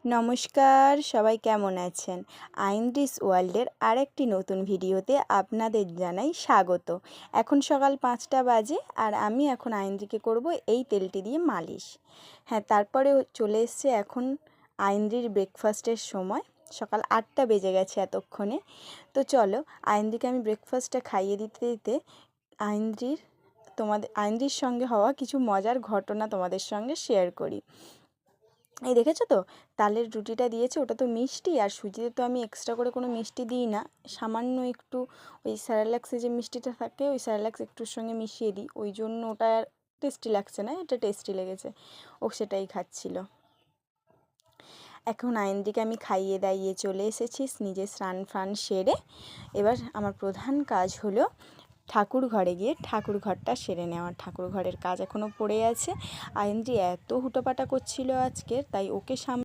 নমস্কার, সবাই কেমন আছেন? আইনরিস ওয়ার্ল্ডের আরেকটি নতুন ভিডিওতে আপনাদের জানাই স্বাগত। এখন সকাল 5টা বাজে আর আমি এখন আইনরিকে করব এই তেলটি দিয়ে মালিশ। হ্যাঁ, তারপরে চলে এসছে এখন আইনরির ব্রেকফাস্টের সময়। সকাল 8টা বেজে গেছে এতক্ষণে। তো চলো আইনরিকে আমি ব্রেকফাস্টটা খাইয়ে দিতে দিতে আইনরির সঙ্গে হওয়া কিছু মজার ঘটনা তোমাদের সঙ্গে শেয়ার করি। এই দেখেছো তো, তালের রুটিটা দিয়েছে, ওটা তো মিষ্টি, আর সুজিতে তো আমি এক্সট্রা করে কোনো মিষ্টি দিই না, সামান্য একটু ওই স্যারেলাক্সে যে মিষ্টিটা থাকে ওই স্যারেলাক্স একটুর সঙ্গে মিশিয়ে দিই, ওই জন্য ওটা আর টেস্টি লাগছে না, এটা টেস্টি লেগেছে। ও সেটাই খাচ্ছিল। এখন আইনদিকে আমি খাইয়ে দাইয়ে চলে এসেছি, নিজে স্নান ফান সেরে। এবার আমার প্রধান কাজ হলো ঠাকুর ঘরে গিয়ে ঠাকুর ঘরটা সেরে নেওয়া। ঠাকুর ঘরের কাজ এখনও পড়ে আছে। আইনদি এত হুটোপাটা করছিল আজকে, তাই ওকে